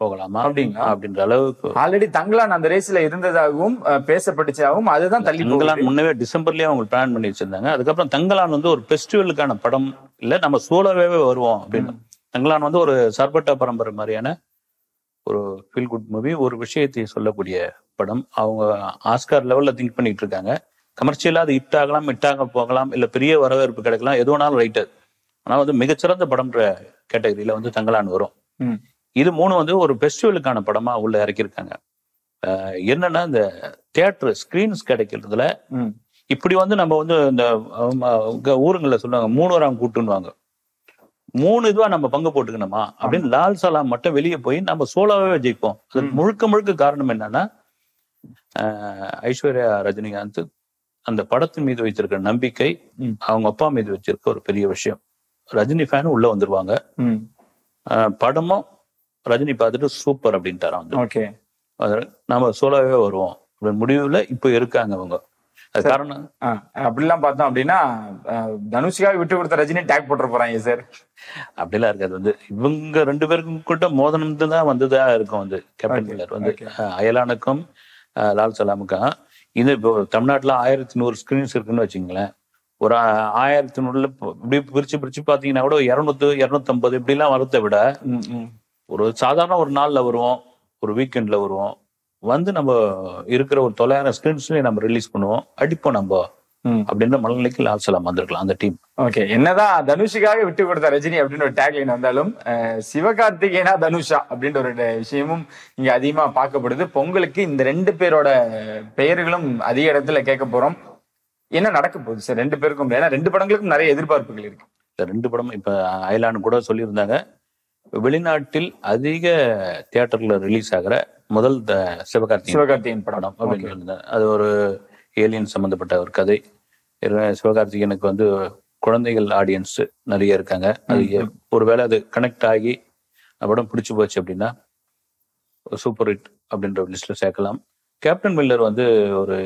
போகலாமா அப்படின்ற அளவுக்கு ஆல்ரெடி தங்கலான் அந்த ரேஸ்ல இருந்ததாகவும் பேசப்பட்டுச்சாகவும், அதுதான் தள்ளி தங்கலான் முன்னவே டிசம்பர்லயே அவங்க பிளான் பண்ணி வச்சிருந்தாங்க. அதுக்கப்புறம் தங்கலான் வந்து ஒரு பெஸ்டிவலுக்கான படம் இல்ல, நம்ம சோலோவே வருவோம் அப்படின்னு. தங்கலான் வந்து ஒரு சர்பட்டா பரம்பரை மாதிரியான ஒரு ஃபீல் குட் மூவி, ஒரு விஷயத்தை சொல்லக்கூடிய படம். அவங்க ஆஸ்கார் லெவல்ல திங்க் பண்ணிட்டு இருக்காங்க. கமர்ஷியலா அது ஹிட் ஆகலாம், ஹிட்டாக போகலாம், இல்ல பெரிய வரவேற்பு கிடைக்கலாம், எது வேணாலும் ரைட்டு. ஆனா வந்து மிகச்சிறந்த படம்ன்ற கேட்டகரியில வந்து தங்கலான் வரும். இது 3 வந்து ஒரு ஃபெஸ்டிவலுக்கான படமா உள்ள இறக்கியிருக்காங்க. என்னன்னா இந்த தியேட்டர் ஸ்கிரீன்ஸ் கிடைக்கிறதுல இப்படி வந்து நம்ம வந்து இந்த ஊருங்களில் சொல்லுவாங்க 3 கூட்டுன்னுவாங்க. 3 இதுவா நம்ம பங்கு போட்டுக்கணுமா அப்படின்னு லால் சலாம் மட்டும் வெளியே போய் நம்ம சோலோவே ஜெயிப்போம். அதுக்கு முழுக்க காரணம் என்னன்னா, ஐஸ்வர்யா ரஜினிகாந்த் அந்த படத்தின் மீது வைத்திருக்கிற நம்பிக்கை, அவங்க அப்பா மீது வச்சிருக்க ஒரு பெரிய விஷயம். ரஜினி ஃபேனும் உள்ள வந்துருவாங்க. படமும் ரஜினி பார்த்துட்டு சூப்பர் அப்படின்ட்டாராம் வந்து. ஓகே, நம்ம சோலோவே வருவோம் அப்படின்னு முடிவுல இப்ப இருக்காங்க அவங்க. அது காரணம் அப்படிலாம் பார்த்தோம் அப்படின்னா தனுஷுக்காக விட்டு கொடுத்த ரஜினி டேக் போட்டு போறாங்க சார். அப்படிலாம் இருக்காது. வந்து இவங்க 2 பேருக்கும் கூட மோதனம் தான் வந்ததா இருக்கும். வந்து கேப்டன் மில்லர் வந்து அயலானுக்கும் லால் சலாமுக்கும் இது இப்போ தமிழ்நாட்டுல 1100 ஸ்கிரீன்ஸ் இருக்குன்னு வச்சுங்களேன். ஒரு 1100 இப்படி பிரிச்சு பாத்தீங்கன்னா கூட 200 250 இப்படி எல்லாம் வரத்தை விட ஒரு சாதாரண ஒரு நாள்ல வருவோம், ஒரு வீக்கெண்ட்ல வருவோம், வந்து நம்ம இருக்கிற ஒரு 900 ஸ்கிரீன்ஸ்லயே நம்ம ரிலீஸ் பண்ணுவோம், அடிப்போம் நம்ம அப்படின்ற மனநிலைக்கு லால் சலாம் வந்திருக்கலாம் அந்த டீம். ஓகே, என்னதான் தனுஷுக்காக விட்டு கொடுத்த ரஜினி அப்படின்னு ஒரு டேக்லைன் வந்தாலும் சிவகார்த்திகேயனா தனுஷா அப்படின்ற ஒரு விஷயமும் இங்க அதிகமா பார்க்கப்படுது. பொங்கலுக்கு இந்த 2 பேரோட பெயர்களும் அதிக இடத்துல கேட்க போறோம். என்ன நடக்க போகுது சார் 2 பேருக்கும்? ஏன்னா 2 படங்களுக்கும் நிறைய எதிர்பார்ப்புகள் இருக்கு. இந்த 2 படமும் இப்ப அயலான் கூட சொல்லியிருந்தாங்க, வெளிநாட்டில் அதிக தியேட்டர்ல ரிலீஸ் ஆகிற முதல் சிவகார்த்திகேயன் படம் அப்படின்னு சொல்லியிருந்தாங்க. அது ஒரு ஏலியன் சம்பந்தப்பட்ட ஒரு கதை. சிவகார்த்திகேயனுக்கு வந்து குழந்தைகள் ஆடியன்ஸ் நிறைய இருக்காங்க. அது ஒருவேளை அது கனெக்ட் ஆகி படம் பிடிச்சு போச்சு அப்படின்னா சூப்பர் ஹிட் அப்படின்ற ஒரு லிஸ்ட்ல சேர்க்கலாம். கேப்டன் மில்லர் வந்து ஒரு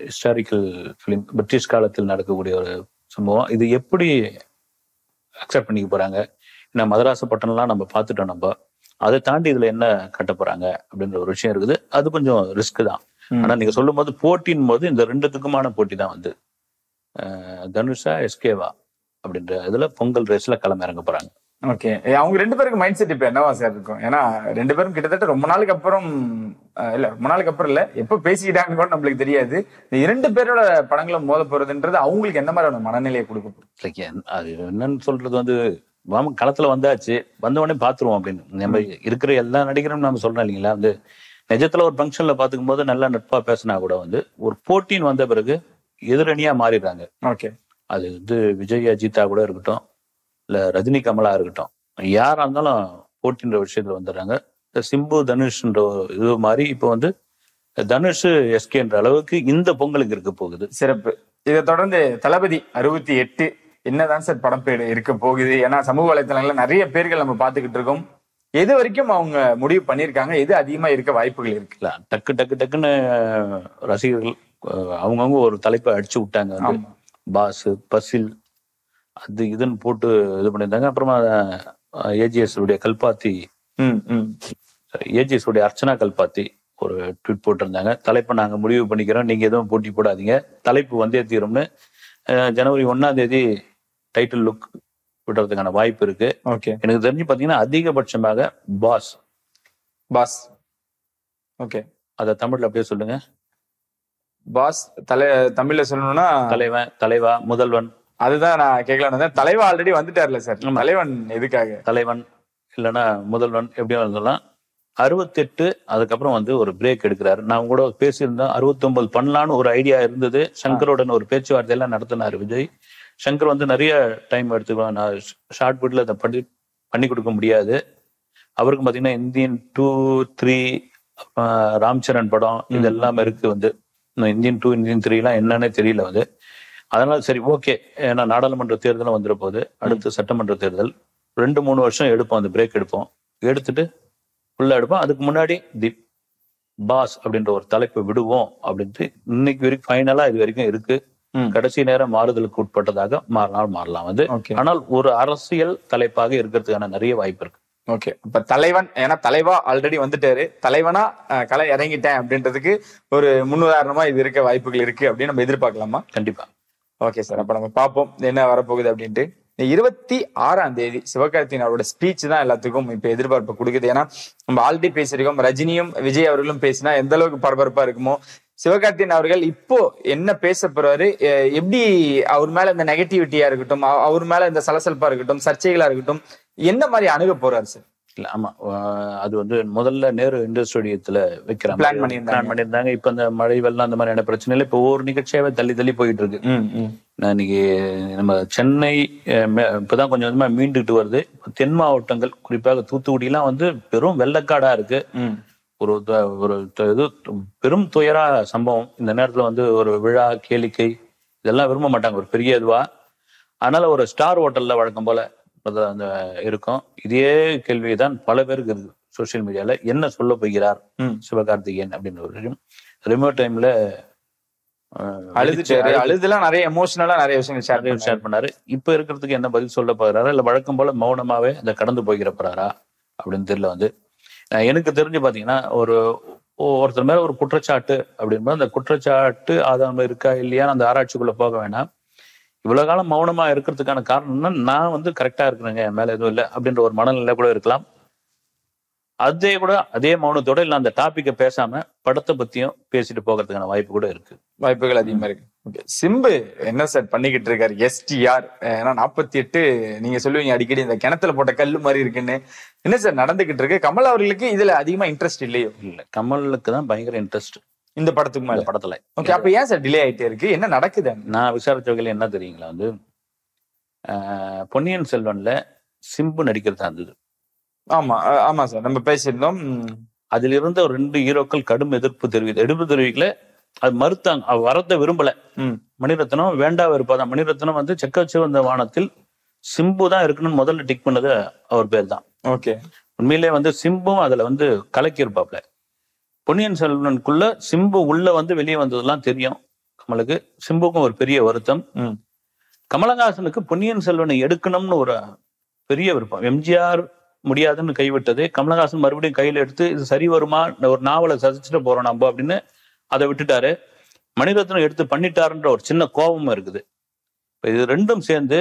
ஹிஸ்டாரிக்கல் ஃபிலிம், பிரிட்டிஷ் காலத்தில் நடக்கக்கூடிய ஒரு சம்பவம். இது எப்படி அக்செப்ட் பண்ணிக்க போறாங்க? ஏன்னா மதராசப்பட்டினம்லாம் நம்ம பார்த்துட்டோம். நம்ம அதை தாண்டி இதுல என்ன கட்ட போறாங்க அப்படின்ற ஒரு விஷயம் இருக்குது. அது கொஞ்சம் ரிஸ்க் தான். ஆனா நீங்க சொல்லும் போது போட்டின் போது இந்த 2த்துக்குமான போட்டி தான் வந்து தனுஷா எஸ்கேவா அப்படின்ற இதுல பொங்கல் ரேஸ்ல களம் இறங்க போறாங்க. ஓகே, அவங்க 2 பேருக்கு மைண்ட் செட் இப்ப என்னவா சார் இருக்கும்? ஏன்னா 2 பேரும் கிட்டத்தட்ட ரொம்ப நாளுக்கு அப்புறம் இல்ல எப்ப பேசிக்கிட்டாங்க கூட நம்மளுக்கு தெரியாது. இந்த 2 பேரோட படங்களும் மோத போறதுன்றது அவங்களுக்கு என்ன மாதிரியான மனநிலையை கொடுக்கும்? அது என்னன்னு சொல்றது வந்து களத்துல வந்தாச்சு, வந்த உடனே பாத்துருவோம் அப்படின்னு நம்ம இருக்கிற எல்லா நடிகரும் நம்ம சொல்றோம் இல்லைங்களா. வந்து நிஜத்துல ஒரு ஃபங்க்ஷன்ல பாத்துக்கும் போது நல்லா நட்பா பேசினா கூட வந்து ஒரு போட்டின்னு வந்த பிறகு எதிரணியா மாறிடுறாங்க. ஓகே, அது வந்து விஜய் அஜித்தா கூட இருக்கட்டும், இல்ல ரஜினி கமலா இருக்கட்டும், யாரா இருந்தாலும் போட்டின்ற விஷயத்துல வந்துடுறாங்க. சிம்பு தனுஷ்ன்ற இது மாதிரி இப்ப வந்து தனுஷ் எஸ்கேன்ற அளவுக்கு இந்த பொங்கலுக்கு இருக்க போகுது. சிறப்பு. இதை தொடர்ந்து தளபதி 68 என்னதான் சார் படம் பேர் இருக்க போகுது? ஏன்னா சமூக வலைத்தளங்கள்ல நிறைய பேர்கள் நம்ம பாத்துக்கிட்டு இருக்கோம். எது வரைக்கும் அவங்க முடிவு பண்ணிருக்காங்க? எது அதிகமா இருக்க வாய்ப்புகள் இருக்குல்ல? டக்குன்னு ரசிகர்கள் அவங்கவுங்க ஒரு தலைப்பை அடிச்சு விட்டாங்க. பாஸ், பசில், அது இதுன்னு போட்டு இது பண்ணியிருந்தாங்க. அப்புறமா ஏஜிஎஸ் உடைய கல்பாத்தி, ஏஜிஎஸ் உடைய அர்ச்சனா கல்பாத்தி ஒரு ட்வீட் போட்டிருந்தாங்க. தலைப்பை நாங்க முடிவு பண்ணிக்கிறோம், நீங்க எதுவும் போட்டி போடாதீங்க, தலைப்பு வந்தே தீரும்னு. ஜனவரி 1ஆம் தேதி டைட்டில் லுக் விடுறதுக்கான வாய்ப்பு இருக்கு. எனக்கு தெரிஞ்சு பாத்தீங்கன்னா அதிகபட்சமாக பாஸ். ஓகே, அத தமிழ்ல அப்படியே சொல்லுங்க. பாஸ் தமிழ்ல சொல்லணும்னா தலைவா, முதல்வன். அதுதான் நான் கேட்கலாம். தலைவா ஆல்ரெடி வந்துட்டார்ல சார், தலைவன் எதுக்காக? தலைவன் இல்லைன்னா முதல்வன் எப்படியும் சொல்லலாம். 68 அதுக்கப்புறம் வந்து ஒரு பிரேக் எடுக்கிறாரு. நான் கூட பேசியிருந்தேன், 69 பண்ணலான்னு ஒரு ஐடியா இருந்தது. சங்கருடன் ஒரு பேச்சுவார்த்தையெல்லாம் நடத்தினாரு விஜய். சங்கர் வந்து நிறைய டைம் எடுத்துக்கலாம், நான் ஷார்ட் புட்ல அதை பண்ணி கொடுக்க முடியாது. அவருக்கு பாத்தீங்கன்னா இந்தியன் 2, 3, ராம் சரண் படம் இது எல்லாமே இருக்கு. வந்து இந்தியன் 2, இந்தியன் 3 எல்லாம் என்னன்னே தெரியல வந்து. அதனால சரி ஓகே, ஏன்னா நாடாளுமன்ற தேர்தலும் வந்துட போகுது, அடுத்து சட்டமன்ற தேர்தல், 2-3 வருஷம் எடுப்போம், அந்த பிரேக் எடுப்போம், எடுத்துட்டு உள்ள எடுப்போம். அதுக்கு முன்னாடி தி பாஸ் அப்படின்ற ஒரு தலைப்பை விடுவோம் அப்படின்ட்டு இன்னைக்கு வரைக்கும் ஃபைனலா இது வரைக்கும் இருக்கு. கடைசி நேரம் மாறுதலுக்கு உட்பட்டதாக மாறலாம் வந்து. ஆனால் ஒரு அரசியல் தலைப்பாக இருக்கிறதுக்கான நிறைய வாய்ப்பு இருக்கு. ஓகே, இப்ப தலைவன், ஏன்னா தலைவா ஆல்ரெடி வந்துட்டாரு, தலைவனா களை இறங்கிட்டேன் அப்படின்றதுக்கு ஒரு முன்னுதாரணமா இது இருக்க வாய்ப்புகள் இருக்கு அப்படின்னு நம்ம எதிர்பார்க்கலாமா? கண்டிப்பா. ஓகே சார், அப்ப நம்ம பார்ப்போம் என்ன வரப்போகுது அப்படின்ட்டு. 26ஆம் தேதி சிவகார்த்திகேயன் அவரோட ஸ்பீச் தான் எல்லாத்துக்கும் இப்ப எதிர்பார்ப்பு கொடுக்குது. ஏன்னா நம்ம ஆல்ரெடி பேசியிருக்கோம், ரஜினியும் விஜய் அவர்களும் பேசினா எந்த அளவுக்கு பரபரப்பா இருக்குமோ, சிவகார்த்திகேயன் அவர்கள் இப்போ என்ன பேச போறாரு, எப்படி அவர் மேல இந்த நெகட்டிவிட்டியா இருக்கட்டும், அவர் மேல இந்த சலசலப்பா இருக்கட்டும், சர்ச்சைகளா இருக்கட்டும், என்ன மாதிரி அணுக போறாரு சார்? இல்ல ஆமா, அது வந்து முதல்ல நேரு இண்டோர் ஸ்டேடியத்துல வைக்கிறாங்க, பிளான் பண்ணியிருந்தாங்க. இப்ப இந்த மழை வெள்ளம் அந்த மாதிரியான பிரச்சனைல இப்ப ஒவ்வொரு நிகழ்ச்சியாவே தள்ளி போயிட்டு இருக்கு. இன்னைக்கு நம்ம சென்னை இப்பதான் கொஞ்சம் கொஞ்சமா மீண்டுட்டு வருது. தென் மாவட்டங்கள் குறிப்பாக தூத்துக்குடி எல்லாம் வந்து பெரும் வெள்ளக்காடா இருக்கு. ஒரு இது பெரும் துயரா சம்பவம். இந்த நேரத்துல வந்து ஒரு விழா கேளிக்கை இதெல்லாம் விரும்ப மாட்டாங்க, ஒரு பெரிய இதுவா. அதனால ஒரு ஸ்டார் ஹோட்டல்ல வழக்கம் போல அந்த இருக்கும். இதே கேள்விதான் பல பேருக்கு இருக்கு சோசியல் மீடியால. என்ன சொல்ல போகிறார் சிவகார்த்திகேயன் அப்படின்னு ஒரு ரிமோட் டைம்ல அழுதுலாம் நிறைய எமோஷனலா நிறைய விஷயங்கள் ஷேர் பண்ணாரு. இப்ப இருக்கிறதுக்கு என்ன பதில் சொல்ல போகிறாரா, இல்ல வழக்கம் போல மௌனமாவே இந்த கடந்து போகிற போறாரா அப்படின்னு தெரியல. எனக்கு தெரிஞ்சு பாத்தீங்கன்னா ஒருத்தர் மேல ஒரு குற்றச்சாட்டு அப்படின்போது அந்த குற்றச்சாட்டு ஆதாரம் இருக்கா இல்லையா அந்த ஆராய்ச்சிக்குள்ள போக வேணாம். இவ்வளவு காலம் மௌனமா இருக்கிறதுக்கான காரணம்னா நான் கரெக்டா இருக்கிறேங்க, என் மேல எதுவும் இல்லை அப்படின்ற ஒரு மனநிலை கூட இருக்கலாம். அதே மௌனத்தோட இல்ல அந்த டாபிக்கை பேசாம படத்தை பத்தியும் பேசிட்டு போகிறதுக்கான வாய்ப்பு கூட இருக்கு, வாய்ப்புகள் அதிகமா இருக்கு. சிம்பு என்ன சார் பண்ணிக்கிட்டு இருக்காரு? STR ஏன்னா 48 நீங்க சொல்லுவீங்க அடிக்கடி இந்த கிணத்துல போட்ட கல்லு மாதிரி இருக்குன்னு. என்ன சார் நடந்துகிட்டு இருக்கு? கமல் அவர்களுக்கு இதுல அதிகமா இன்ட்ரெஸ்ட் இல்லையோ? இல்ல, கமலுக்கு தான் பயங்கர இன்ட்ரெஸ்ட் இந்த படத்துக்கு மேல. படத்துல ஓகே, அப்ப ஏன் சார் டிலே ஆயிட்டே இருக்கு? என்ன நடக்குது? நான் விசாரிச்ச வகையில என்ன தெரியுங்களா, பொன்னியின் செல்வன்ல சிம்பு நடிக்கிறதா இருந்தது. ஆமா ஆமா சார், நம்ம பேசியிருந்தோம். அதுல இருந்த ஒரு 2 ஹீரோக்கள் கடும் எதிர்ப்பு தெரிவிக்கல, அது மறுத்தாங்க, வரத விரும்பல. மணிரத்னம் வேண்டா வெறுப்பாதான். மணிரத்னம் செக்கச்சிவந்த வானத்தில் சிம்பு தான் இருக்குன்னு முதல்ல டிக் பண்ணது அவர் பேர் தான். ஓகே, உண்மையிலே சிம்பும் அதுல கலக்கி இருப்பாப்ல. பொன்னியின் செல்வனுக்குள்ள சிம்பு உள்ள வெளியே வந்ததெல்லாம் தெரியும் கமலுக்கு. சிம்புக்கும் ஒரு பெரிய வருத்தம். கமலஹாசனுக்கு பொன்னியின் செல்வனை எடுக்கணும்னு ஒரு பெரிய விருப்பம். எம்ஜிஆர் முடியாதுன்னு கைவிட்டது, கமலஹாசன் மறுபடியும் கையில எடுத்து இது சரி வருமா, ஒரு நாவலை சதிச்சுட்டு போறோம் நம்ம அப்படின்னு அதை விட்டுட்டாரு. மணிரத்னம் எடுத்து பண்ணிட்டாருன்ற ஒரு சின்ன கோபமும் இருக்குது. இது ரெண்டும் சேர்ந்து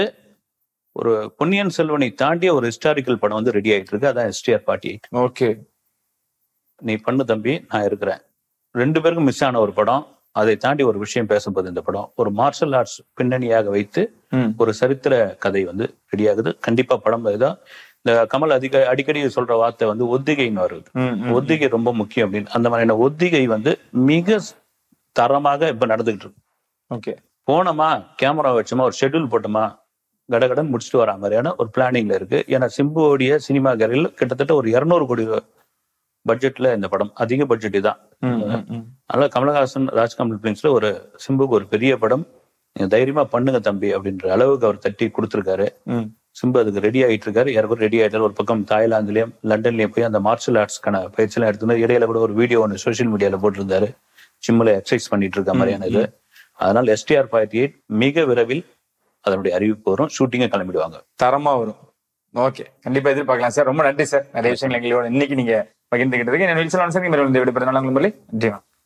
ஒரு பொன்னியின் செல்வனை தாண்டிய ஒரு ஹிஸ்டாரிக்கல் படம் ரெடி ஆயிட்டு இருக்கு. அதான் STR 48. ஓகே, நீ பண்ணு தம்பி, நான் இருக்கிறேன். 2 பேருக்கும் மிஸ் ஆன ஒரு படம். அதை தாண்டி ஒரு விஷயம் பேசும்போது இந்த படம் ஒரு மார்ஷல் ஆர்ட்ஸ் பின்னணியாக வைத்து ஒரு சரித்திர கதை ரெடியாகுது. கண்டிப்பா படம் இதுதான். இந்த கமல் அடிக்கடி சொல்ற வார்த்தை ஒத்திகைன்னு வருது. ஒத்திகை ரொம்ப முக்கியம் அப்படின்னு. அந்த மாதிரியான ஒத்திகை மிக தரமாக இப்ப நடந்துகிட்டு இருக்கு. ஓகே, போனோமா, கேமரா வச்சோமா, ஒரு ஷெட்யூல் போட்டோமா, கடகடன் முடிச்சுட்டு வர மாதிரியான ஒரு பிளானிங்ல இருக்கு. ஏன்னா சிம்புவோடைய சினிமா கரையில் கிட்டத்தட்ட ஒரு 200 கோடி பட்ஜெட்ல இந்த படம், அதிக பட்ஜெட் தான். அதனால கமலஹாசன் ராஜ்கமல் பிலிம்ஸ்ல ஒரு சிம்புக்கு ஒரு பெரிய படம், நீங்க தைரியமா பண்ணுங்க தம்பி அப்படின்ற அளவுக்கு அவர் தட்டி கொடுத்திருக்காரு. சிம்பு அதுக்கு ரெடி ஆகிட்டு இருக்காரு. யாருக்கும் ரெடி ஆயிட்டாரு. ஒரு பக்கம் தாய்லாந்துலயும் லண்டன்லயும் போய் அந்த மார்ஷல் ஆர்ட்ஸ்க்கான பயிற்சி எல்லாம் எடுத்துருந்தாரு. இடையில கூட ஒரு வீடியோ சோசியல் மீடியால போட்டிருந்தாரு, ஜிம்ல எக்ஸசைஸ் பண்ணிட்டு இருக்க மாதிரியான இது. அதனால STR 48 மிக விரைவில் அதனுடைய அறிவிப்பு வரும். ஷூட்டிங்க கிளம்பிடுவாங்க, தரமா வரும். ஓகே, கண்டிப்பா எதிர்பார்க்கலாம் சார். ரொம்ப நன்றி சார், நிறைய விஷயங்கள் எங்களோட இன்னைக்கு நீங்க பகிர்ந்துகிட்டு இருக்கு. விடைபெறும் நன்றி.